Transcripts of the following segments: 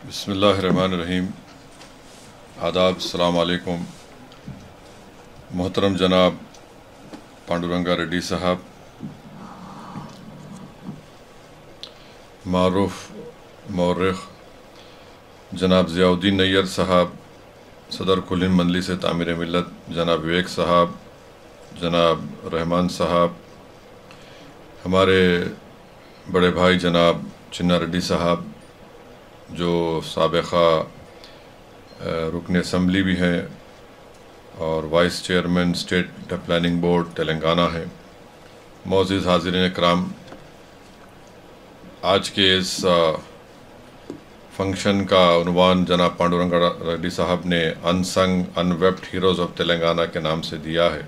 बिस्मिल्लाहिर्रहमानिर्रहीम। आदाब, अस्सलाम वालेकुम। मोहतरम जनाब पांडुरंगा रेड्डी साहब, मारूफ मौर्रिख जनाब ज़ियाउद्दीन नैयर साहब, सदर कुलीन मंडली से तामीर मिल्लत जनाब विवेक साहब, जनाब रहमान साहब, हमारे बड़े भाई जनाब चिन्ना रेड्डी साहब जो साबिक़ा रुकन असम्बली भी हैं और vice chairman state planning board Telangana हैं, मौजूद हाज़िरीन इकराम, आज के इस फंक्शन का उन्वान जनाब पांडुरंगा रेड्डी साहब ने अनसंग अनवेप्ड हीरोज़ ऑफ तेलंगाना के नाम से दिया है।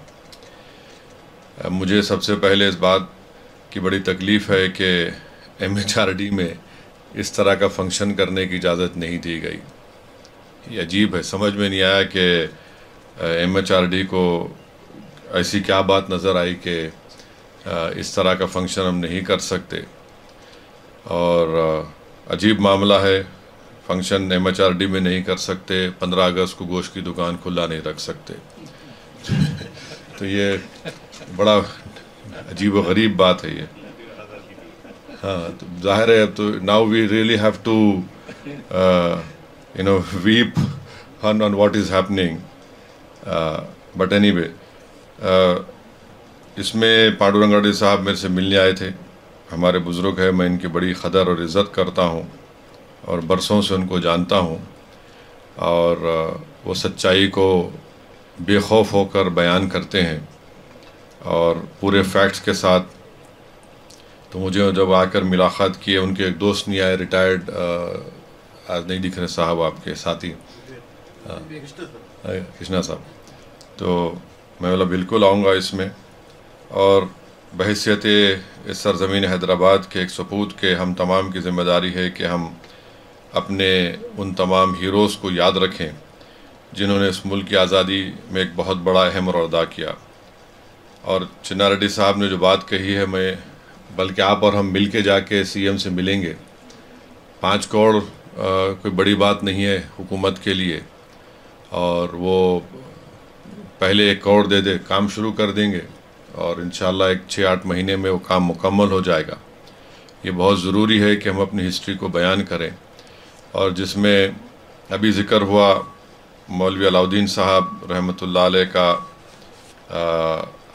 मुझे सबसे पहले इस बात की बड़ी तकलीफ़ है कि MHRD में इस तरह का फंक्शन करने की इजाज़त नहीं दी गई। ये अजीब है, समझ में नहीं आया कि MHRD को ऐसी क्या बात नज़र आई कि इस तरह का फंक्शन हम नहीं कर सकते। और अजीब मामला है, फंक्शन MHRD में नहीं कर सकते, 15 अगस्त को गोश्त की दुकान खुला नहीं रख सकते। तो ये बड़ा अजीब व गरीब बात है ये। हाँ, तो जाहिर है अब तो now we really have to weep on what is happening, but anyway, इसमें पांडुरंगा रेड्डी साहब मेरे से मिलने आए थे। हमारे बुज़ुर्ग हैं, मैं इनकी बड़ी क़दर और इज़्ज़त करता हूँ और बरसों से उनको जानता हूँ और वो सच्चाई को बेखौफ होकर बयान करते हैं और पूरे फैक्ट्स के साथ। तो मुझे जब आकर मुलाकात की, उनके एक दोस्त नहीं आए, रिटायर्ड, आज नहीं दिख रहे साहब, आपके साथी कृष्णा साहब, तो मैं बोला बिल्कुल आऊँगा इसमें। और बहैसियत इस सरज़मीन हैदराबाद के एक सपूत के हम तमाम की ज़िम्मेदारी है कि हम अपने उन तमाम हीरोज़ को याद रखें जिन्होंने इस मुल्क की आज़ादी में एक बहुत बड़ा अहम रोल अदा किया। और चिन्ना रेड्डी साहब ने जो बात कही है, मैं बल्कि आप और हम मिल के जाके CM से मिलेंगे। 5 करोड़ कोई बड़ी बात नहीं है हुकूमत के लिए, और वो पहले 1 करोड़ दे दे, काम शुरू कर देंगे और इंशाअल्लाह एक 6-8 महीने में वो काम मुकम्मल हो जाएगा। ये बहुत ज़रूरी है कि हम अपनी हिस्ट्री को बयान करें। और जिसमें अभी ज़िक्र हुआ मौलवी अलाउद्दीन साहब रहमतुल्लाह अलैह का,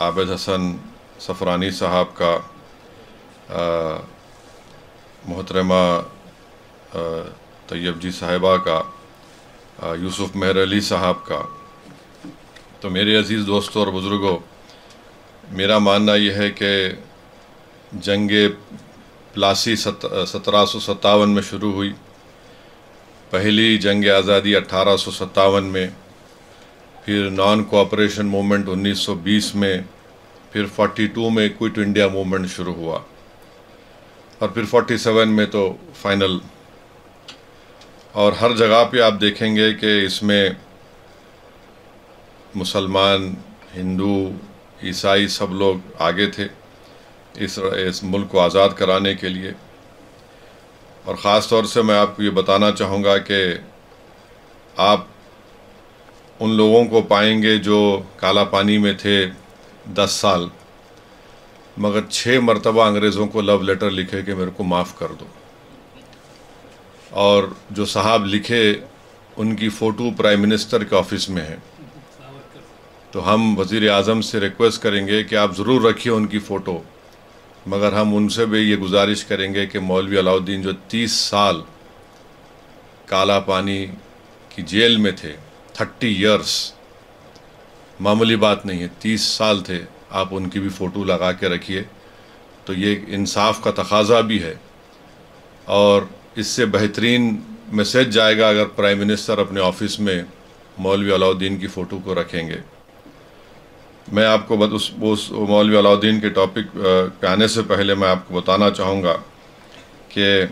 आबिद हसन सफ़रानी साहब का, मोहतरमा तैयब जी साहिबा का, यूसुफ मेहर अली साहब का। तो मेरे अज़ीज़ दोस्तों और बुज़ुर्गों, मेरा मानना यह है कि जंग प्लासी 1757 में शुरू हुई, पहली जंग आज़ादी 1857 में, फिर नॉन कोऑपरेशन मूवमेंट 1920 में, फिर 42 में क्विट इंडिया मूवमेंट शुरू हुआ और फिर 47 में तो फाइनल। और हर जगह पे आप देखेंगे कि इसमें मुसलमान, हिंदू, ईसाई सब लोग आगे थे इस मुल्क को आज़ाद कराने के लिए। और ख़ास तौर से मैं आपको ये बताना चाहूँगा कि आप उन लोगों को पाएंगे जो काला पानी में थे 10 साल, मगर 6 मरतबा अंग्रेज़ों को लव लेटर लिखे कि मेरे को माफ़ कर दो। और जो साहब लिखे उनकी फ़ोटो प्राइम मिनिस्टर के ऑफिस में है। तो हम वज़ीर आज़म से रिक्वेस्ट करेंगे कि आप ज़रूर रखिए उनकी फ़ोटो, मगर हम उनसे भी ये गुजारिश करेंगे कि मौलवी अलाउद्दीन जो 30 साल काला पानी की जेल में थे, 30 इयर्स, मामूली बात नहीं है, 30 साल थे, आप उनकी भी फ़ोटो लगा के रखिए। तो ये इंसाफ का तकाज़ा भी है और इससे बेहतरीन मैसेज जाएगा अगर प्राइम मिनिस्टर अपने ऑफिस में मौलवी अलाउद्दीन की फ़ोटो को रखेंगे। मैं आपको उस मौलवी अलाउद्दीन के टॉपिक पे आने से पहले मैं आपको बताना चाहूँगा कि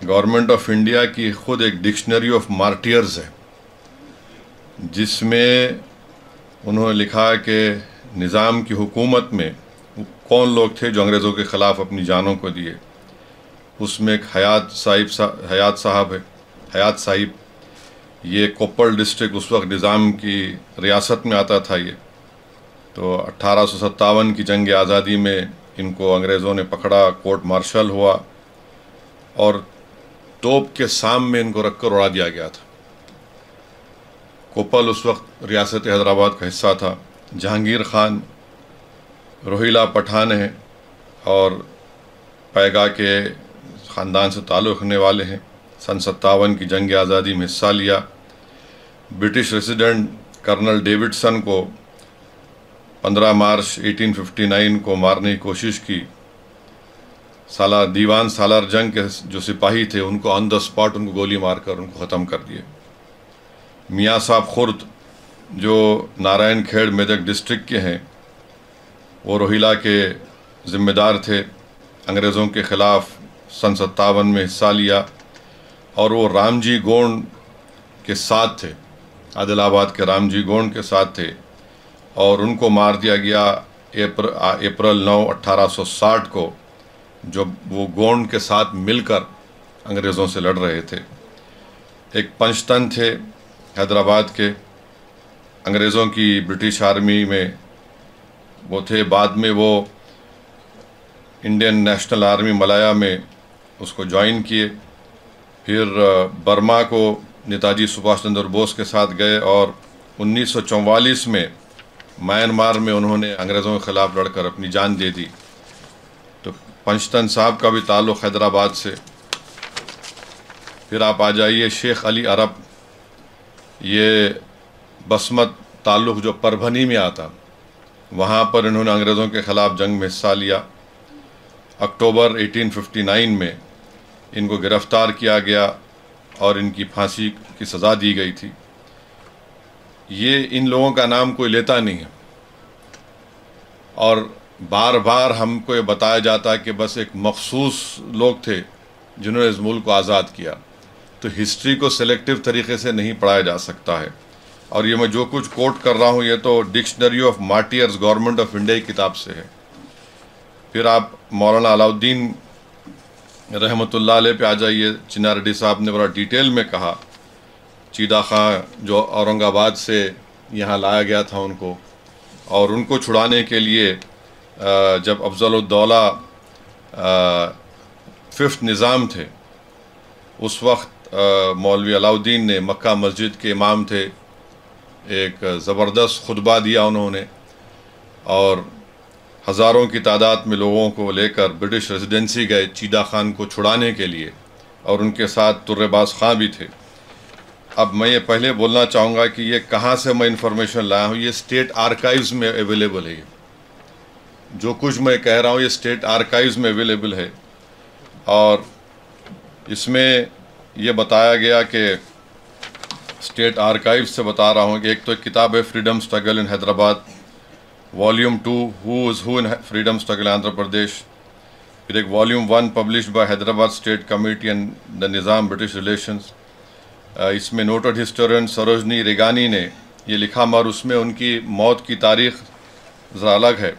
गवर्नमेंट ऑफ इंडिया की ख़ुद एक डिक्शनरी ऑफ मार्टियर्स है, जिसमें उन्होंने लिखा कि निज़ाम की हुकूमत में कौन लोग थे जो अंग्रेज़ों के ख़िलाफ़ अपनी जानों को दिए। उसमें एक हयात साहब है, हयात साहिब। ये कोप्पल डिस्ट्रिक्ट उस वक्त निज़ाम की रियासत में आता था। ये तो 1857 की जंग आज़ादी में इनको अंग्रेज़ों ने पकड़ा, कोर्ट मार्शल हुआ और तोप के साम में इनको रखकर उड़ा दिया गया था। कोप्पल उस वक्त रियासत हैदराबाद का हिस्सा था। जहांगीर खान रोहिला पठान हैं और पैगा के ख़ानदान से ताल्लुक़ रखने वाले हैं। सन 57 की जंग आज़ादी में हिस्सा लिया। ब्रिटिश रेसिडेंट कर्नल डेविडसन को 15 मार्च 1859 को मारने की कोशिश की। दीवान सालार जंग के जो सिपाही थे उनको ऑन द स्पॉट उनको गोली मारकर उनको ख़त्म कर दिए। मियाँ साहब खुर्द जो नारायण खेड़ मेदक डिस्ट्रिक्ट के हैं, वो रोहिला के ज़िम्मेदार थे। अंग्रेज़ों के ख़िलाफ़ सन 57 में हिस्सा लिया और वो रामजी गोंड के साथ थे, आदिलाबाद के रामजी गोंड के साथ थे और उनको मार दिया गया अप्रैल 9, 1860 को, जब वो गोंड के साथ मिलकर अंग्रेज़ों से लड़ रहे थे। एक पंचतन थे हैदराबाद के, अंग्रेज़ों की ब्रिटिश आर्मी में वो थे। बाद में वो इंडियन नेशनल आर्मी मलाया में उसको ज्वाइन किए। फिर बर्मा को नेताजी सुभाष चंद्र बोस के साथ गए और 1944 में म्यांमार में उन्होंने अंग्रेज़ों के ख़िलाफ़ लड़कर अपनी जान दे दी। तो पंचतन साहब का भी ताल्लुक़ हैदराबाद से। फिर आप आ जाइए शेख अली अरब, ये बसमत ताल्लुक़ जो परभनी में आता, वहाँ पर इन्होंने अंग्रेज़ों के ख़िलाफ़ जंग में हिस्सा लिया। अक्टूबर 1859 में इनको गिरफ़्तार किया गया और इनकी फांसी की सज़ा दी गई थी। ये इन लोगों का नाम कोई लेता नहीं है और बार बार हमको ये बताया जाता है कि बस एक मखसूस लोग थे जिन्होंने इस मुल्क को आज़ाद किया। तो हिस्ट्री को सिलेक्टिव तरीके से नहीं पढ़ाया जा सकता है। और ये मैं जो कुछ कोट कर रहा हूँ ये तो dictionary of martyrs government of India की किताब से है। फिर आप मौलाना अलाउद्दीन रहमतुल्लाह अलैह पे आ जाइए। चिनार रेड्डी साहब ने बड़ा डिटेल में कहा। चीदा खां जो औरंगाबाद से यहाँ लाया गया था उनको, और उनको छुड़ाने के लिए जब अफजल-उद-दौला 5th निज़ाम थे, उस वक्त मौलवी अलाउद्दीन ने, मक्का मस्जिद के इमाम थे, एक ज़बरदस्त खुतबा दिया उन्होंने और हज़ारों की तादाद में लोगों को लेकर ब्रिटिश रेजिडेंसी गए चीदा खान को छुड़ाने के लिए, और उनके साथ तुर्रेबाज खां भी थे। अब मैं ये पहले बोलना चाहूँगा कि ये कहाँ से मैं इन्फॉर्मेशन लाया हूँ। ये स्टेट आर्काइव्स में अवेलेबल है। जो कुछ मैं कह रहा हूँ ये स्टेट आर्काइव्स में अवेलेबल है और इसमें ये बताया गया कि स्टेट आर्काइव से बता रहा हूँ कि एक तो एक किताब है freedom struggle in Hyderabad volume 2 who is who in freedom struggle Andhra Pradesh. फिर एक volume 1 published by Hyderabad state committee and the Nizam British relations. इसमें नोटेड हिस्टोरियन सरोजनी रेगानी ने ये लिखा, मगर उसमें उनकी मौत की तारीख़ ज़रा अलग है।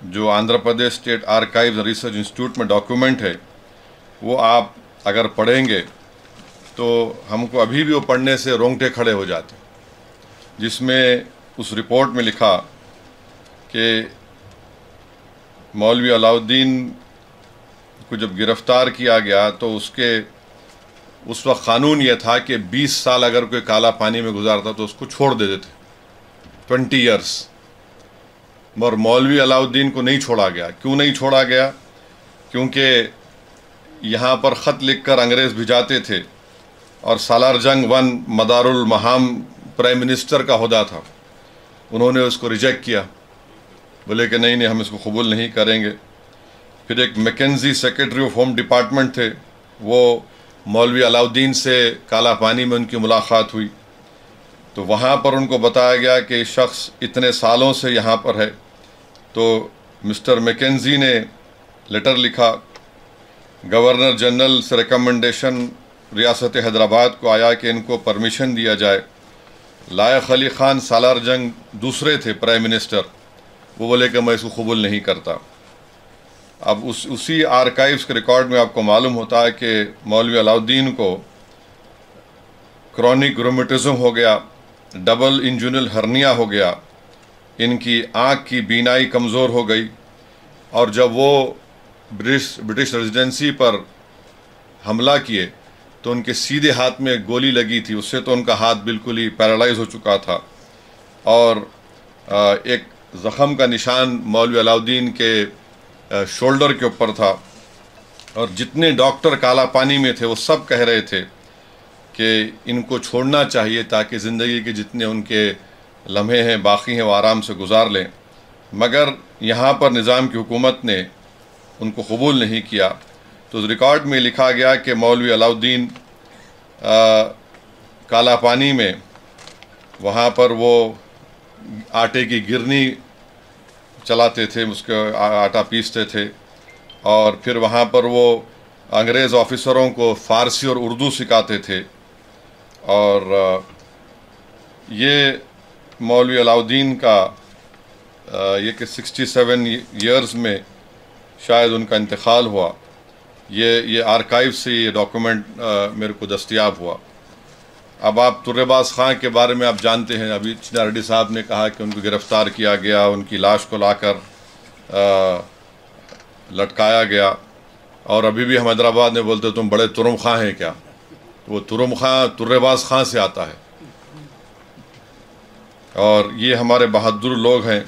जो Andhra Pradesh state archives research institute में डॉक्यूमेंट है वो आप अगर पढ़ेंगे तो हमको अभी भी वो पढ़ने से रोंगटे खड़े हो जाते, जिसमें उस रिपोर्ट में लिखा कि मौलवी अलाउद्दीन को जब गिरफ़्तार किया गया तो उस वक्त क़ानून ये था कि 20 साल अगर कोई काला पानी में गुजारता तो उसको छोड़ देते थे, 20 ईयर्स। मगर मौलवी अलाउद्दीन को नहीं छोड़ा गया। क्यों नहीं छोड़ा गया? क्योंकि यहाँ पर ख़त लिखकर अंग्रेज़ भिजाते थे और सालार जंग 1 मदारुल महाम प्राइम मिनिस्टर का ओहदा था, उन्होंने उसको रिजेक्ट किया, बोले कि नहीं हम इसको कबूल नहीं करेंगे। फिर एक Mackenzie secretary of home department थे, वो मौलवी अलाउद्दीन से काला पानी में उनकी मुलाकात हुई तो वहाँ पर उनको बताया गया कि शख्स इतने सालों से यहाँ पर है। तो मिस्टर मैकेंजी ने लेटर लिखा, गवर्नर जनरल से रिकमेंडेशन रियासत हैदराबाद को आया कि इनको परमिशन दिया जाए। लायक अली ख़ान सालार जंग दूसरे थे प्राइम मिनिस्टर, वो बोले कि मैं इसको कबूल नहीं करता। अब उसी आर्काइव्स के रिकॉर्ड में आपको मालूम होता है कि मौलवी अलाउद्दीन को क्रॉनिक रूमेटिज्म हो गया, डबल इंजुनल हर्निया हो गया, इनकी आँख की बीनाई कमज़ोर हो गई, और जब वो ब्रिटिश रेजिडेंसी पर हमला किए तो उनके सीधे हाथ में गोली लगी थी, उससे तो उनका हाथ बिल्कुल ही पैरालाइज हो चुका था, और एक ज़ख़म का निशान मौलवी अलाउद्दीन के शोल्डर के ऊपर था। और जितने डॉक्टर काला पानी में थे वो सब कह रहे थे कि इनको छोड़ना चाहिए ताकि ज़िंदगी के जितने उनके लम्हे हैं बाकी हैं वो आराम से गुजार लें, मगर यहाँ पर निज़ाम की हुकूमत ने उनको कबूल नहीं किया। तो रिकॉर्ड में लिखा गया कि मौलवी अलाउद्दीन काला पानी में वहाँ पर वो आटे की गिरनी चलाते थे, उसका आटा पीसते थे, और फिर वहाँ पर वो अंग्रेज़ ऑफिसरों को फ़ारसी और उर्दू सिखाते थे। और ये मौलवी अलाउद्दीन का ये कि 67 ईयर्स में शायद उनका इंतकाल हुआ। ये आर्काइव से ये डॉक्यूमेंट मेरे को दस्तयाब हुआ। अब आप तुर्रेबाज ख़ान के बारे में आप जानते हैं, अभी चिनार रेड्डी साहब ने कहा कि उनको गिरफ़्तार किया गया, उनकी लाश को लाकर लटकाया गया, और अभी भी हम हैदराबाद में बोलते तुम बड़े तुरम खां हैं क्या, तो वो तुरम खां तुर्रेबाज ख़ान से आता है। और ये हमारे बहादुर लोग हैं,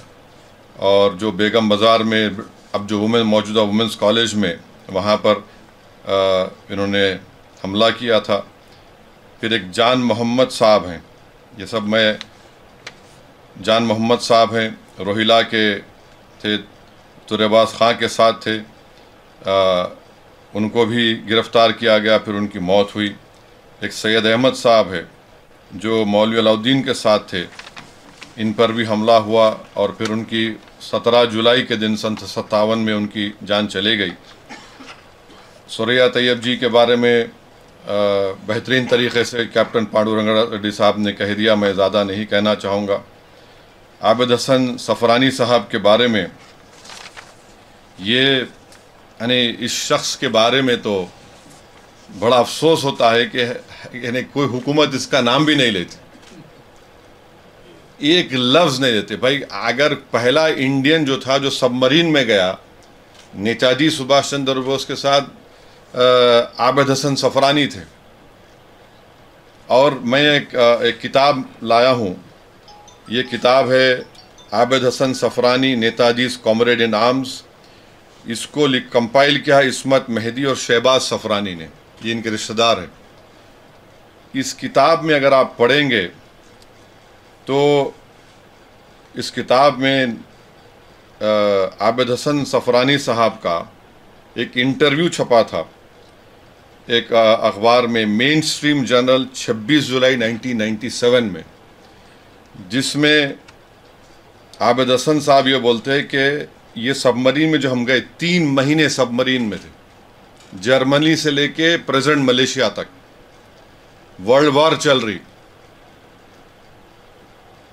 और जो बेगम बाज़ार में अब जो मौजूदा वुमेंस कॉलेज में वहाँ पर इन्होंने हमला किया था। फिर एक जान मोहम्मद साहब हैं, ये सब मैं जान मोहम्मद साहब हैं, रोहिला के थे, तुर्रेबाज ख़ान के साथ थे, उनको भी गिरफ़्तार किया गया, फिर उनकी मौत हुई। एक सैयद अहमद साहब है जो मौलवी अलाउद्दीन के साथ थे, इन पर भी हमला हुआ, और फिर उनकी 17 जुलाई के दिन सन 57 में उनकी जान चली गई। सुरैया तैयब जी के बारे में बेहतरीन तरीक़े से कैप्टन पांडुरंग रेड्डी साहब ने कह दिया, मैं ज़्यादा नहीं कहना चाहूँगा। आबिद हसन सफ़रानी साहब के बारे में ये यानी इस शख्स के बारे में तो बड़ा अफसोस होता है कि यानी कोई हुकूमत इसका नाम भी नहीं लेती, एक लफ्ज़ नहीं देते। भाई अगर पहला इंडियन जो था जो सबमरीन में गया नेताजी सुभाष चंद्र बोस के साथ आबिद हसन सफ़रानी थे। और मैं एक किताब लाया हूँ, ये किताब है Abid Hasan सफ़रानी नेताजीज़ comrade in arms. इसको कंपाइल किया है इस्मत मेहदी और शहबाज सफ़रानी ने, ये इनके रिश्तेदार हैं। इस किताब में अगर आप पढ़ेंगे तो इस किताब में आबिद हसन सफ़रानी साहब का एक इंटरव्यू छपा था एक अखबार में, मेन स्ट्रीम जर्नल 26 जुलाई 1997 में, जिसमें आबिद हसन साहब ये बोलते हैं कि ये सबमरीन में जो हम गए 3 महीने सबमरीन में थे, जर्मनी से लेके प्रेजेंट मलेशिया तक, वर्ल्ड वॉर चल रही,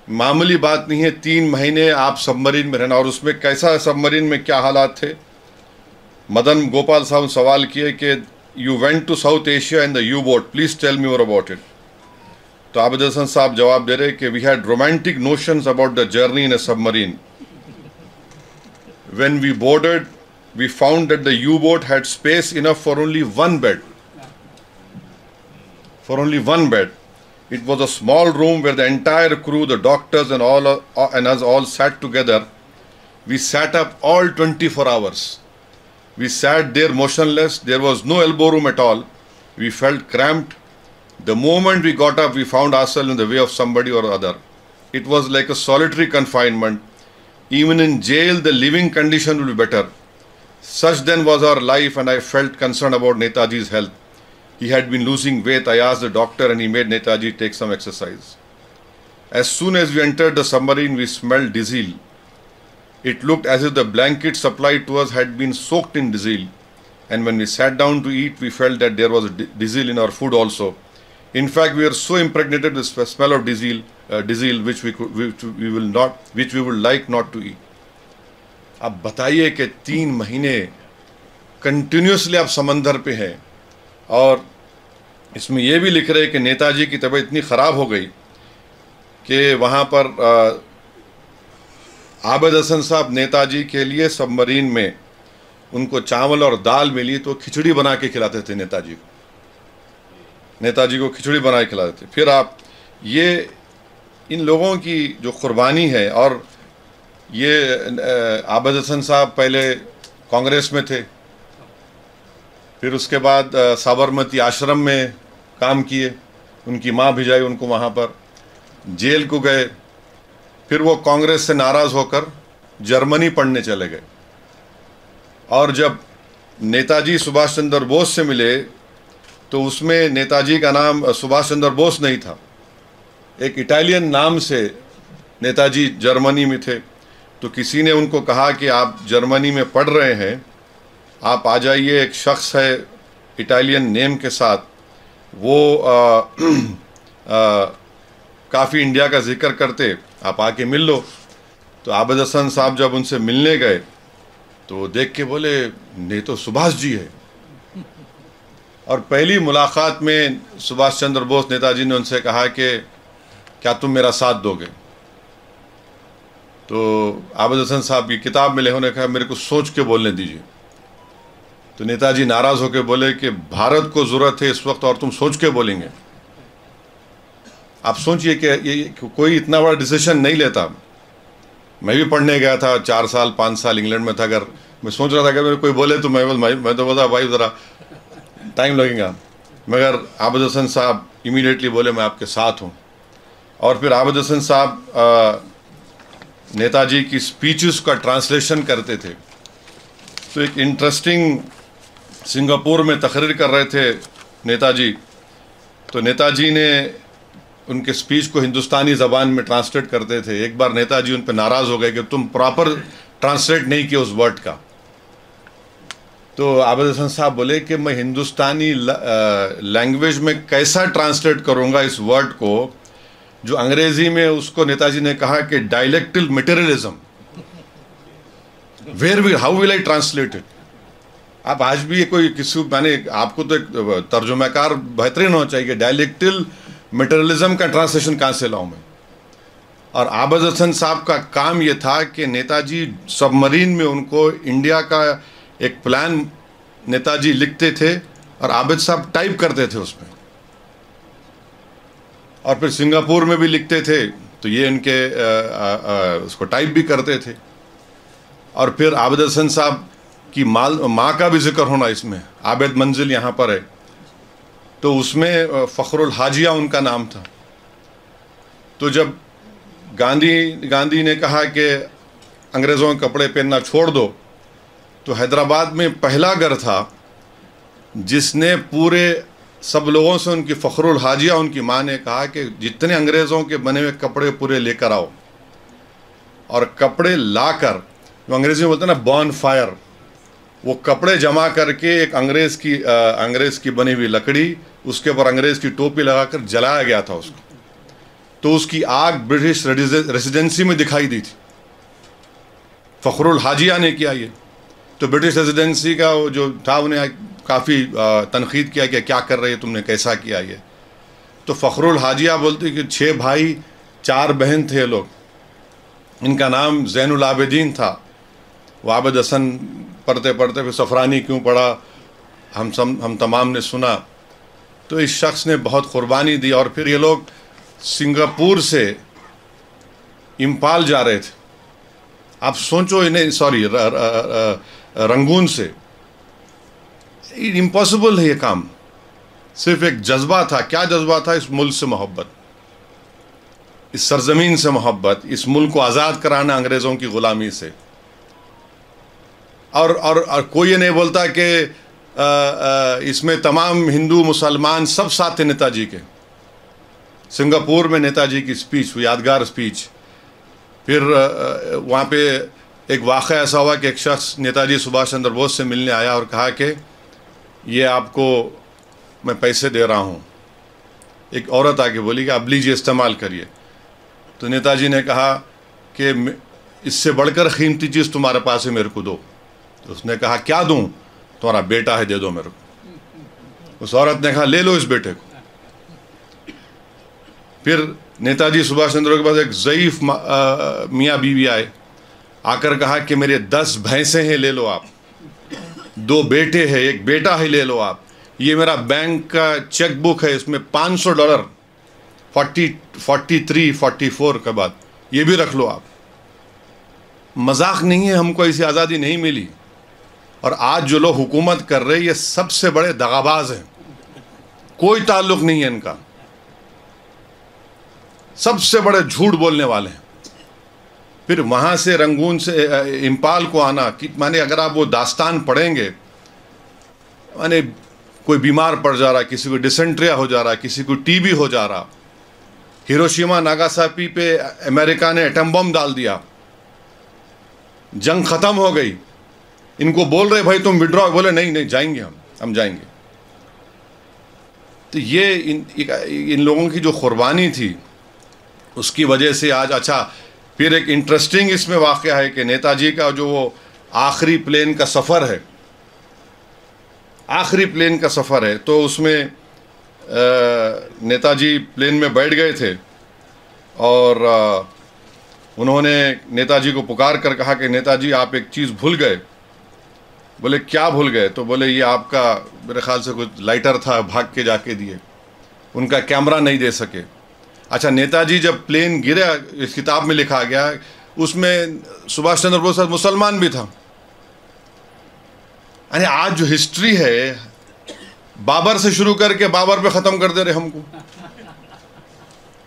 मामूली बात नहीं है 3 महीने आप सबमरीन में रहना। और उसमें कैसा सबमरीन में क्या हालात थे। मदन गोपाल साहब सवाल किए कि you went to South Asia in the U boat, please tell me more about it. तो आबिद हसन साहब जवाब दे रहे कि we had romantic notions about the journey in a submarine. When we boarded we found that the U-boat had space enough for only one bed. For only one bed. It was a small room where the entire crew, the doctors and us all sat together. We sat up all 24 hours. We sat there motionless. There was no elbow room at all. We felt cramped. The moment we got up, we found ourselves in the way of somebody or other. It was like a solitary confinement. Even in jail, the living condition would be better. Such then was our life, and I felt concerned about Netaji's health. He had been losing weight. I asked the doctor, and he made Netaji take some exercise. As soon as we entered the submarine, we smelled diesel. It looked as if the blankets supplied to us had been soaked in diesel. And when we sat down to eat, we felt that there was diesel in our food also. In fact, we were so impregnated with the smell of diesel, which we would like not to eat. अब बताइए कि 3 महीने continuously आप समंदर पे हैं। और इसमें यह भी लिख रहे हैं कि नेताजी की तबीयत इतनी ख़राब हो गई कि वहाँ पर आबिद हसन साहब नेताजी के लिए सबमरीन में उनको चावल और दाल मिली तो खिचड़ी बना के खिलाते थे नेताजी को खिचड़ी बना के खिलाते थे। फिर आप ये इन लोगों की जो कुर्बानी है, और ये आबिद हसन साहब पहले कांग्रेस में थे, फिर उसके बाद साबरमती आश्रम में काम किए, उनकी माँ भिजाई उनको वहाँ पर, जेल को गए, फिर वो कांग्रेस से नाराज़ होकर जर्मनी पढ़ने चले गए। और जब नेताजी सुभाष चंद्र बोस से मिले तो उसमें नेताजी का नाम सुभाष चंद्र बोस नहीं था, एक इटालियन नाम से नेताजी जर्मनी में थे। तो किसी ने उनको कहा कि आप जर्मनी में पढ़ रहे हैं, आप आ जाइए, एक शख्स है इटालियन नेम के साथ, वो काफ़ी इंडिया का जिक्र करते, आप आके मिल लो। तो आबिद हसन साहब जब उनसे मिलने गए तो देख के बोले, ये तो सुभाष जी है। और पहली मुलाकात में सुभाष चंद्र बोस नेताजी ने उनसे कहा कि क्या तुम मेरा साथ दोगे? तो आबिद हसन साहब की किताब में लिखा, कहा मेरे को सोच के बोलने दीजिए। तो नेताजी नाराज़ होकर बोले कि भारत को ज़रूरत है इस वक्त और तुम सोच के बोलेंगे? आप सोचिए कि ये कोई इतना बड़ा डिसीजन नहीं लेता। मैं भी पढ़ने गया था, 4 साल 5 साल इंग्लैंड में था। अगर मैं सोच रहा था कि मेरे कोई बोले तो मैं तो बोला भाई ज़रा टाइम लगेगा, मगर आबिद हसन साहब इमीडिएटली बोले मैं आपके साथ हूँ। और फिर आबिद हसन साहब नेताजी की स्पीचेस का ट्रांसलेशन करते थे। तो एक इंटरेस्टिंग, सिंगापुर में तकरीर कर रहे थे नेताजी, तो नेताजी ने उनके स्पीच को हिंदुस्तानी ज़बान में ट्रांसलेट करते थे। एक बार नेताजी उन पर नाराज़ हो गए कि तुम प्रॉपर ट्रांसलेट नहीं किया उस वर्ड का। तो आबिद हसन साहब बोले कि मैं हिंदुस्तानी लैंग्वेज में कैसा ट्रांसलेट करूँगा इस वर्ड को, जो अंग्रेज़ी में उसको नेताजी ने कहा कि dialectical materialism, how will I translate it. आप आज भी कोई किसी, मैंने आपको तो एक तर्जुमाकार बेहतरीन होना चाहिए, डायलेक्टल मटेरियलिज्म का ट्रांसलेशन कहाँ से लाऊं मैं। और आबिद हसन साहब का काम ये था कि नेताजी सबमरीन में उनको इंडिया का एक प्लान नेताजी लिखते थे और आबिद साहब टाइप करते थे उसमें, और फिर सिंगापुर में भी लिखते थे तो ये इनके उसको टाइप भी करते थे। और फिर आबिद हसन साहब की माँ का भी जिक्र होना इसमें, आबिद मंजिल यहाँ पर है, तो उसमें फ़खरुल हाजिया उनका नाम था। तो जब गांधी ने कहा कि अंग्रेज़ों के कपड़े पहनना छोड़ दो, तो हैदराबाद में पहला घर था जिसने पूरे सब लोगों से उनकी फ़खरुल हाजिया, उनकी माँ ने कहा कि जितने अंग्रेज़ों के बने हुए कपड़े पूरे लेकर आओ। और कपड़े लाकर, जो अंग्रेज़ी में बोलते हैं ना बॉन फायर, वो कपड़े जमा करके एक अंग्रेज़ की बनी हुई लकड़ी, उसके ऊपर अंग्रेज़ की टोपी लगाकर जलाया गया था उसको। तो उसकी आग ब्रिटिश रेजिडेंसी में दिखाई दी थी, फ़खरुल हाजिया ने किया ये। तो ब्रिटिश रेजिडेंसी का जो था उन्हें काफ़ी तनकीद किया कि क्या कर रहे हैं तुमने, कैसा किया ये। तो फ़खरुल हाजिया बोलते कि 6 भाई 4 बहन थे लोग, इनका नाम ज़ैनुल आबिदीन था। वो आबिद हसन पढ़ते पढ़ते फिर सफ़रानी क्यों पढ़ा, हम तमाम ने सुना। तो इस शख्स ने बहुत क़ुरबानी दी। और फिर ये लोग सिंगापुर से इम्फाल जा रहे थे, आप सोचो, इन्हें रंगून से, इम्पॉसिबल है ये काम। सिर्फ एक जज्बा था, क्या जज्बा था? इस मुल्क से मोहब्बत, इस सरजमीन से मोहब्बत, इस मुल्क को आज़ाद कराना अंग्रेज़ों की ग़ुलामी से। और कोई ये नहीं बोलता कि इसमें तमाम हिंदू मुसलमान सब साथ थे नेताजी के। सिंगापुर में नेताजी की स्पीच, यादगार स्पीच। फिर वहाँ पे एक वाक़या ऐसा हुआ कि एक शख्स नेताजी सुभाष चंद्र बोस से मिलने आया और कहा कि ये आपको मैं पैसे दे रहा हूँ। एक औरत आके बोली कि आप लीजिए, इस्तेमाल करिए। तो नेताजी ने कहा कि इससे बढ़कर कीमती चीज़ तुम्हारे पास है, मेरे को दो। तो उसने कहा क्या दूँ? तुम्हारा बेटा है, दे दो मेरे को। उस औरत ने कहा ले लो इस बेटे को। फिर नेताजी सुभाष चंद्र के पास एक ज़ईफ मियाँ बीवी आए, आकर कहा कि मेरे 10 भैंसें हैं, ले लो आप, 2 बेटे हैं, एक बेटा है, ले लो आप, ये मेरा बैंक का चेक बुक है, इसमें $500 43-44 के बाद, ये भी रख लो आप। मजाक नहीं है, हमको ऐसी आज़ादी नहीं मिली। और आज जो लोग हुकूमत कर रहे हैं ये सबसे बड़े दगाबाज हैं, कोई ताल्लुक नहीं है इनका, सबसे बड़े झूठ बोलने वाले हैं। फिर वहाँ से रंगून से इम्पाल को आना कि माने अगर आप वो दास्तान पढ़ेंगे, माने कोई बीमार पड़ जा रहा, किसी को डिसेंट्रिया हो जा रहा, किसी को टीबी हो जा रहा, हिरोशिमा नागासाकी पे अमेरिका ने एटम बम डाल दिया, जंग ख़त्म हो गई, इनको बोल रहे भाई तुम विड्रॉ, बोले नहीं नहीं जाएंगे, हम जाएंगे। तो ये इन लोगों की जो कुर्बानी थी उसकी वजह से आज। अच्छा, फिर एक इंटरेस्टिंग इसमें वाक़या है कि नेताजी का जो वो आखिरी प्लेन का सफ़र है, आखिरी प्लेन का सफ़र है, तो उसमें नेताजी प्लेन में बैठ गए थे और उन्होंने नेताजी को पुकार कर कहा कि नेताजी आप एक चीज़ भूल गए। बोले क्या भूल गए? तो बोले ये आपका मेरे ख्याल से कुछ लाइटर था, भाग के जाके दिए, उनका कैमरा नहीं दे सके। अच्छा, नेताजी जब प्लेन गिरा, इस किताब में लिखा गया, उसमें सुभाष चंद्र बोस मुसलमान भी था। यानी आज जो हिस्ट्री है बाबर से शुरू करके बाबर पे ख़त्म कर दे रहे हमको।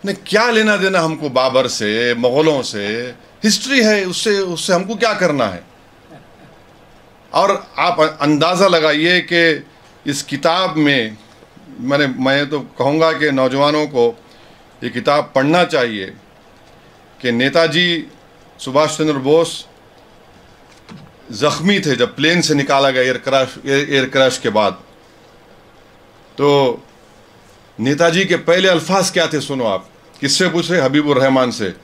नहीं, क्या लेना देना हमको बाबर से, मुग़लों से? हिस्ट्री है, उससे हमको क्या करना है? और आप अंदाज़ा लगाइए कि इस किताब में मैं तो कहूँगा कि नौजवानों को ये किताब पढ़ना चाहिए कि नेताजी सुभाष चंद्र बोस ज़ख्मी थे जब प्लेन से निकाला गया एयर क्रैश के बाद। तो नेताजी के पहले अल्फाज क्या थे सुनो आप, किससे पूछे? हबीबुर रहमान से।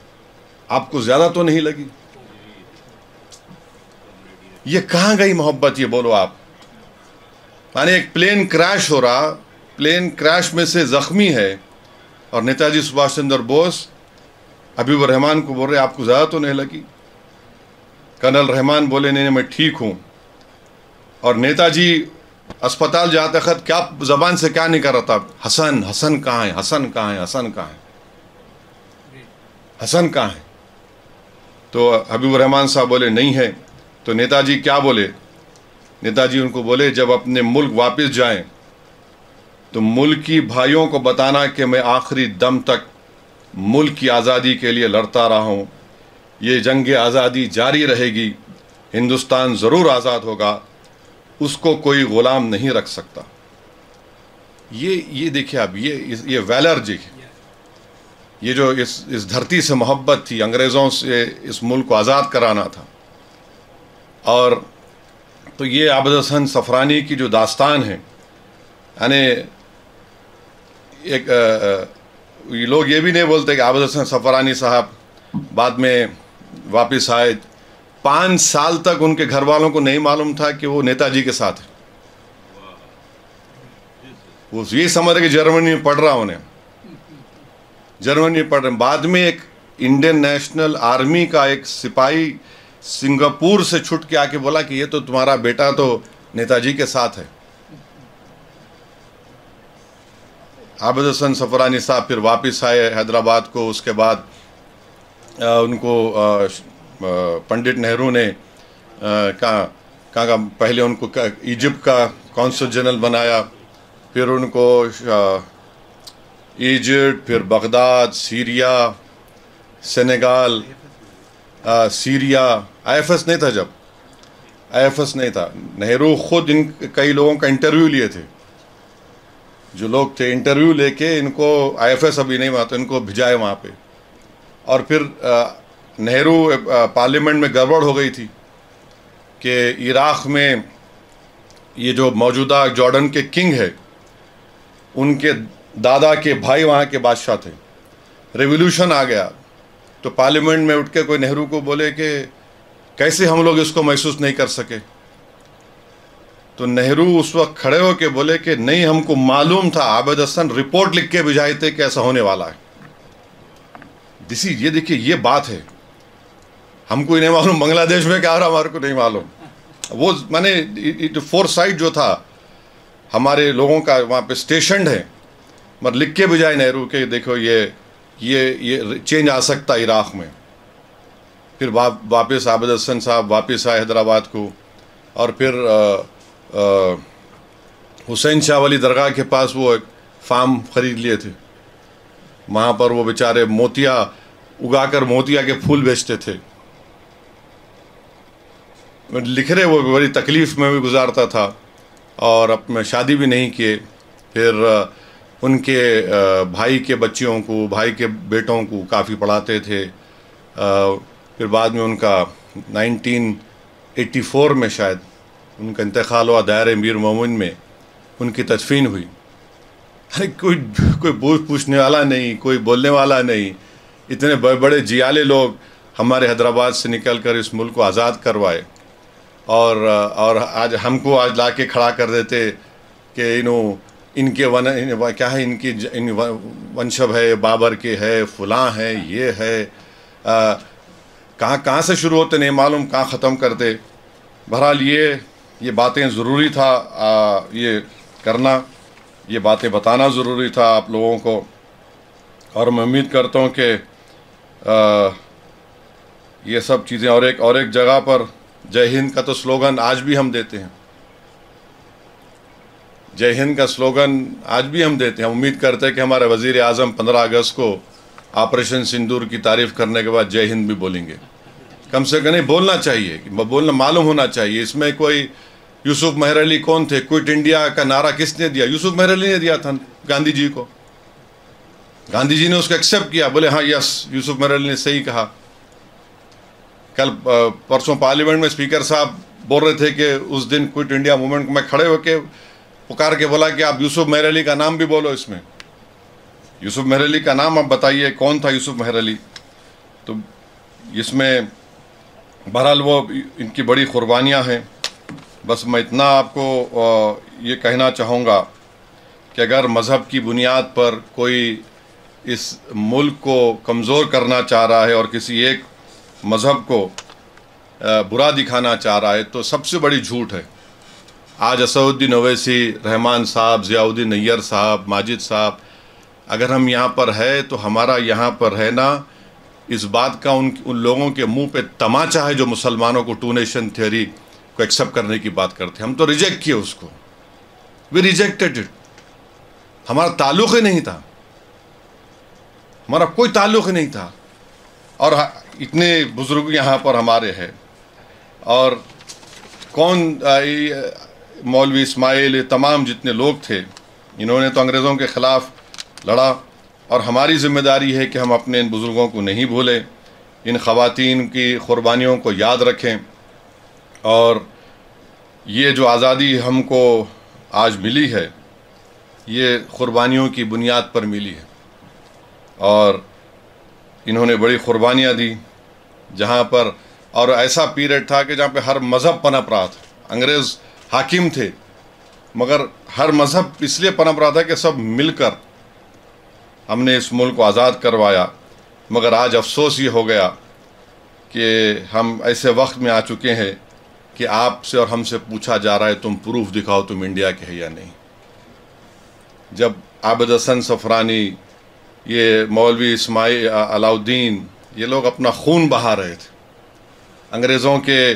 आपको ज़्यादा तो नहीं लगी? ये कहाँ गई मोहब्बत, ये बोलो आप? माने एक प्लेन क्रैश हो रहा, प्लेन क्रैश में से ज़ख्मी है और नेताजी सुभाष चंद्र बोस हबीबुर रहमान को बोल रहे आपको ज़्यादा तो नहीं लगी? कर्नल रहमान बोले नहीं मैं ठीक हूँ। और नेताजी अस्पताल जाते वक्त क्या ज़बान से क्या नहीं कर रहा था? हसन, हसन कहाँ है, हसन कहाँ है, हसन कहाँ है, हसन कहाँ है? तो हबीबुर रहमान साहब बोले नहीं है। तो नेताजी क्या बोले? नेताजी उनको बोले जब अपने मुल्क वापस जाएं तो मुल्की भाइयों को बताना कि मैं आखिरी दम तक मुल्क की आज़ादी के लिए लड़ता रहा हूँ, ये जंग आज़ादी जारी रहेगी, हिंदुस्तान ज़रूर आज़ाद होगा, उसको कोई ग़ुलाम नहीं रख सकता। ये देखिए अब ये वैलर जी, ये जो इस धरती से मोहब्बत थी, अंग्रेज़ों से इस मुल्क को आज़ाद कराना था। और तो ये आबिद हसन सफ़रानी की जो दास्तान है, यानी एक लोग ये भी नहीं बोलते कि आबिद हसन सफ़रानी साहब बाद में वापस आए। 5 साल तक उनके घर वालों को नहीं मालूम था कि वो नेताजी के साथ है। वो ये समझ रहे कि जर्मनी में पढ़ रहा उन्हें, जर्मनी में पढ़ रहे। बाद में एक इंडियन नेशनल आर्मी का एक सिपाही सिंगापुर से छुट के आके बोला कि ये तो तुम्हारा बेटा तो नेताजी के साथ है। आबिद हसन सफ़रानी साहब फिर वापस आए हैदराबाद को। उसके बाद उनको पंडित नेहरू ने कहा पहले उनको इजिप्ट का कौंसल जनरल बनाया, फिर उनको इजिप्ट, फिर Baghdad, Syria, Senegal, Syria. IFS नहीं था, जब आईएफएस नहीं था, नेहरू खुद इन कई लोगों का इंटरव्यू लिए थे। जो लोग थे इंटरव्यू लेके इनको आईएफएस अभी नहीं हुआ तो इनको भिजाए वहाँ पे। और फिर नेहरू पार्लियामेंट में गड़बड़ हो गई थी कि इराक़ में ये जो मौजूदा जॉर्डन के किंग है उनके दादा के भाई वहाँ के बादशाह थे। रेवोल्यूशन आ गया तो पार्लियामेंट में उठ के कोई नेहरू को बोले कि कैसे हम लोग इसको महसूस नहीं कर सके। तो नेहरू उस वक्त खड़े होकर बोले कि नहीं, हमको मालूम था, आबिद हसन रिपोर्ट लिख के भिजाए थे कि ऐसा होने वाला है। ये देखिए, ये बात है। हमको ही नहीं मालूम बांग्लादेश में क्या हो रहा, हमारे को नहीं मालूम। वो माने फोरसाइट जो था हमारे लोगों का वहाँ पे स्टेशन है, मगर लिख के भिजाए नेहरू के देखो ये चेंज आ सकता है इराक़ में। फिर वापस आबिद हसन साहब वापस आए हैदराबाद को, और फिर हुसैन शाह वाली दरगाह के पास वो एक फार्म ख़रीद लिए थे। वहाँ पर वो बेचारे मोतिया उगाकर मोतिया के फूल बेचते थे। लिख रहे वो बड़ी तकलीफ़ में भी गुजारता था, और अपने शादी भी नहीं किए। फिर उनके भाई के बच्चियों को, भाई के बेटों को काफ़ी पढ़ाते थे। फिर बाद में उनका 1984 में शायद उनका इंतकाल हुआ, दायरे मीर मोमिन में उनकी तदफीन हुई। अरे कोई पूछने वाला नहीं, कोई बोलने वाला नहीं। इतने बड़े बड़े जियाले लोग हमारे हैदराबाद से निकल कर इस मुल्क को आज़ाद करवाए, और आज हमको आज ला के खड़ा कर देते कि इनके क्या है, इन वंशज है, बाबर के है, फलां है, ये है। कहाँ से शुरू होते नहीं मालूम, कहाँ ख़त्म करते। बहरहाल ये बातें ज़रूरी था ये करना, ये बातें बताना ज़रूरी था आप लोगों को। और मैं उम्मीद करता हूँ कि ये सब चीज़ें, और एक जगह पर जय हिंद का तो स्लोगन आज भी हम देते हैं। जय हिंद का स्लोगन आज भी हम देते हैं। हम उम्मीद करते हैं कि हमारे वज़ीर आज़म 15 अगस्त को ऑपरेशन सिंदूर की तारीफ़ करने के बाद जय हिंद भी बोलेंगे। कम से कम नहीं बोलना चाहिए, कि बोलना मालूम होना चाहिए। इसमें कोई यूसुफ मेहर अली कौन थे, क्विट इंडिया का नारा किसने दिया? यूसुफ मेहर अली ने दिया था गांधी जी को। गांधी जी ने उसको एक्सेप्ट किया, बोले हाँ यस, यूसुफ मेहर अली ने सही कहा। कल परसों पार्लियामेंट में स्पीकर साहब बोल रहे थे कि उस दिन क्विट इंडिया मूवमेंट में खड़े होकर पुकार के बोला कि आप यूसुफ मेहर अली का नाम भी बोलो इसमें। यूसुफ मेहर अली का नाम आप बताइए, कौन था यूसुफ मेहर अली? तो इसमें बहरहाल वो इनकी बड़ी कुर्बानियाँ हैं। बस मैं इतना आपको ये कहना चाहूँगा कि अगर मज़हब की बुनियाद पर कोई इस मुल्क को कमज़ोर करना चाह रहा है और किसी एक मज़हब को बुरा दिखाना चाह रहा है, तो सबसे बड़ी झूठ है। आज असदुद्दीन ओवैसी, रहमान साहब, ज़ियाउद्दीन नैयर साहब, माजिद साहब, अगर हम यहाँ पर है तो हमारा यहाँ पर रहना इस बात का उन लोगों के मुंह पे तमाचा है जो मुसलमानों को टू नेशन थ्योरी को एक्सेप्ट करने की बात करते हैं। हम तो रिजेक्ट किए उसको, वी रिजेक्टेड इट। हमारा ताल्लुक़ ही नहीं था, हमारा कोई ताल्लुक़ नहीं था। और इतने बुज़ुर्ग यहाँ पर हमारे हैं, और कौन मौलवी इस्माइल, ये तमाम जितने लोग थे, इन्होंने तो अंग्रेज़ों के ख़िलाफ़ लड़ा। और हमारी ज़िम्मेदारी है कि हम अपने इन बुज़ुर्गों को नहीं भूलें, इन ख़वातीन की क़ुरबानियों को याद रखें। और ये जो आज़ादी हमको आज मिली है, ये क़ुरबानियों की बुनियाद पर मिली है। और इन्होंने बड़ी क़ुरबानियाँ दी, जहाँ पर, और ऐसा पीरियड था कि जहाँ पे हर मज़हब पनप रहा था। अंग्रेज़ हाकिम थे, मगर हर मज़हब इसलिए पनप रहा था कि सब मिलकर हमने इस मुल्क को आज़ाद करवाया। मगर आज अफसोस ये हो गया कि हम ऐसे वक्त में आ चुके हैं कि आपसे और हमसे पूछा जा रहा है तुम प्रूफ दिखाओ तुम इंडिया के हैं या नहीं। जब आबिद हसन सफ़रानी, ये मौलवी इस्माइल अलाउद्दीन, ये लोग अपना खून बहा रहे थे, अंग्रेज़ों के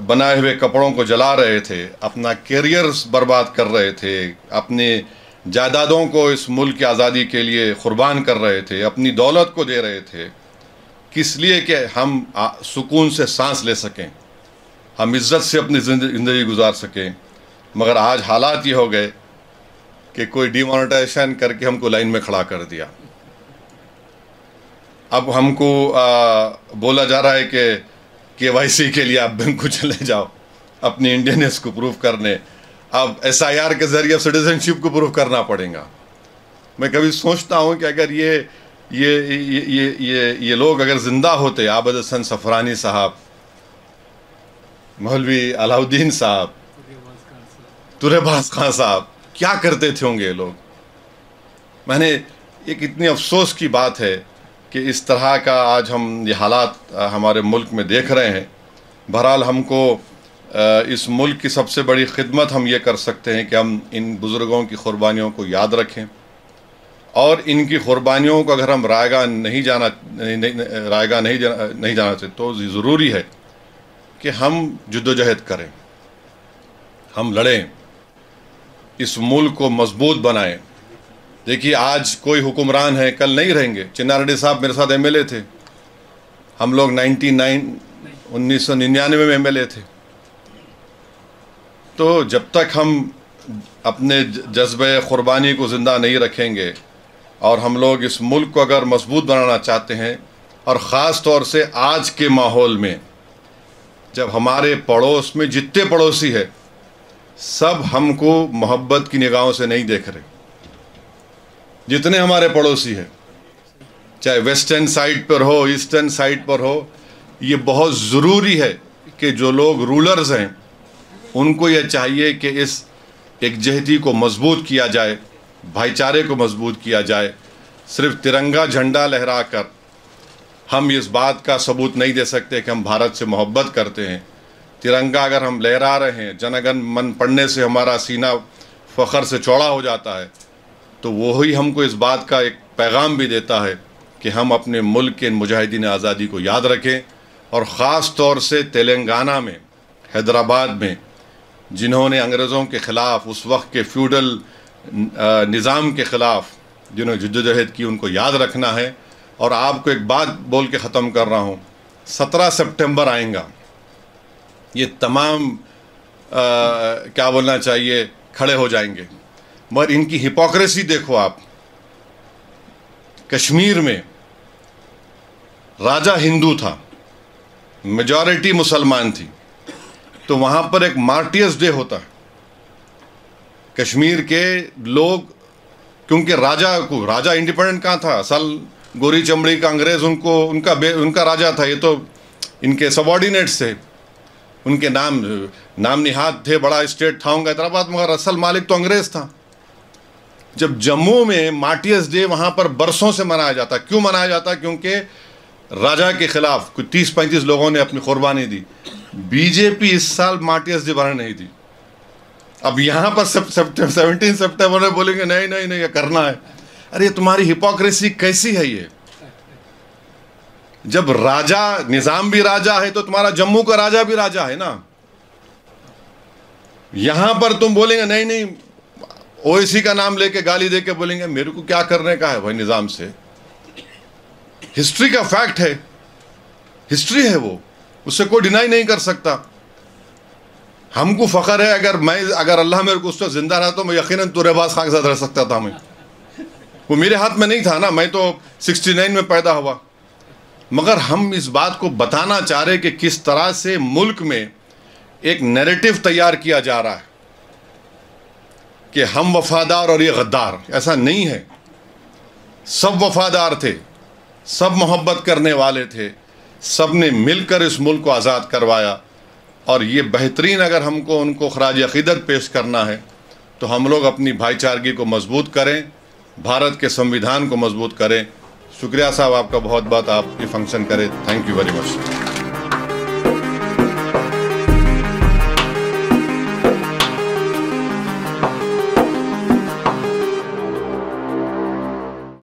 बनाए हुए कपड़ों को जला रहे थे, अपना कैरियर्स बर्बाद कर रहे थे, अपने जायदादों को इस मुल्क की आज़ादी के लिए क़ुरबान कर रहे थे, अपनी दौलत को दे रहे थे, किस लिए कि हम सुकून से सांस ले सकें, हम इज़्ज़त से अपनी ज़िंदगी गुजार सकें। मगर आज हालात ये हो गए कि कोई डिमोनेटाइजेशन करके हमको लाइन में खड़ा कर दिया। अब हमको बोला जा रहा है कि KYC के लिए आप बैंक को चले जाओ अपनी इंडियननेस को प्रूव करने। अब SIR के ज़रिए सिटीज़नशिप को प्रूव करना पड़ेगा। मैं कभी सोचता हूँ कि अगर ये लोग अगर ज़िंदा होते, आबिद हसन सफ़रानी साहब, मौलवी अलाउद्दीन साहब, तुरेबाज खान साहब क्या करते थे होंगे ये लोग। मैंने एक इतनी अफसोस की बात है कि इस तरह का आज हम ये हालात हमारे मुल्क में देख रहे हैं। बहरहाल हमको इस मुल्क की सबसे बड़ी खिदमत हम ये कर सकते हैं कि हम इन बुज़ुर्गों की क़ुरबानियों को याद रखें और इनकी क़ुरबानियों को अगर हम रायगा नहीं जाना चाहिए तो ज़रूरी है कि हम जद्दोजहद करें, हम लड़ें, इस मुल्क को मजबूत बनाएं। देखिए आज कोई हुक्मरान है, कल नहीं रहेंगे। चिन्नारेड्डी साहब मेरे साथ एमएलए थे, हम लोग 1999 में एमएलए थे। तो जब तक हम अपने जज्बे क़ुरबानी को ज़िंदा नहीं रखेंगे और हम लोग इस मुल्क को अगर मजबूत बनाना चाहते हैं, और ख़ास तौर से आज के माहौल में जब हमारे पड़ोस में जितने पड़ोसी है सब हमको मोहब्बत की निगाहों से नहीं देख रहे, जितने हमारे पड़ोसी हैं, चाहे वेस्टर्न साइड पर हो, ईस्टर्न साइड पर हो, ये बहुत ज़रूरी है कि जो लोग रूलर्स हैं उनको ये चाहिए कि इस एकजहती को मजबूत किया जाए, भाईचारे को मजबूत किया जाए। सिर्फ तिरंगा झंडा लहरा कर हम इस बात का सबूत नहीं दे सकते कि हम भारत से मोहब्बत करते हैं। तिरंगा अगर हम लहरा रहे हैं, जनगण मन पढ़ने से हमारा सीना फ़ख्र से चौड़ा हो जाता है, तो वही हमको इस बात का एक पैगाम भी देता है कि हम अपने मुल्क के मुजाहिदीन आज़ादी को याद रखें। और ख़ास तौर से तेलंगाना में, हैदराबाद में जिन्होंने अंग्रेज़ों के ख़िलाफ़, उस वक्त के फ्यूडल निज़ाम के ख़िलाफ़ जिन्होंने जद्दोजहद की, उनको याद रखना है। और आपको एक बात बोल के ख़त्म कर रहा हूँ, 17 सितंबर आएगा, ये तमाम क्या बोलना चाहिए, खड़े हो जाएंगे। मगर इनकी हिपोक्रेसी देखो आप। कश्मीर में राजा हिंदू था, मेजॉरिटी मुसलमान थी, तो वहाँ पर एक मार्टियर्स डे होता है। कश्मीर के लोग, क्योंकि राजा इंडिपेंडेंट कहाँ था, असल गोरी चमड़ी का अंग्रेज़ उनका राजा था, ये तो इनके सबॉर्डिनेट्स थे, उनके नाम निहाद थे, बड़ा स्टेट था उनका हैदराबाद, मगर असल मालिक तो अंग्रेज़ था। जब जम्मू में मार्टियर्स डे वहाँ पर बरसों से मनाया जाता, क्यों मनाया जाता? क्योंकि राजा के ख़िलाफ़ कुछ 30-35 लोगों ने अपनी क़ुरबानी दी। बीजेपी इस साल मार्टियर्स डे बनाने नहीं दी। अब यहाँ पर 17 सितंबर में बोलेंगे नहीं ये करना है। अरे तुम्हारी हिपोक्रेसी कैसी है ये? जब राजा, निज़ाम भी राजा है तो तुम्हारा जम्मू का राजा भी राजा है ना। यहाँ पर तुम बोलेंगे नहीं, ओएसी का नाम लेके गाली देके बोलेंगे मेरे को क्या करने का है भाई निज़ाम से। हिस्ट्री का फैक्ट है, हिस्ट्री है वो, उससे कोई डिनाई नहीं कर सकता। हमको फ़ख्र है, अगर अल्लाह मेरे को उस वक्त ज़िंदा रहा तो मैं यकीनन तुरेबाज खान के साथ रह सकता था। वो मेरे हाथ में नहीं था ना, मैं तो 69 में पैदा हुआ। मगर हम इस बात को बताना चाह रहे कि किस तरह से मुल्क में एक नैरेटिव तैयार किया जा रहा है कि हम वफादार और ये गद्दार। ऐसा नहीं है, सब वफादार थे, सब मोहब्बत करने वाले थे, सब ने मिलकर इस मुल्क को आज़ाद करवाया। और ये बेहतरीन, अगर हमको उनको खराज अक़ीदत पेश करना है तो हम लोग अपनी भाईचारगी को मजबूत करें, भारत के संविधान को मजबूत करें। शुक्रिया साहब आपका बहुत बहुत, आप ये फंक्शन करें। Thank you very much.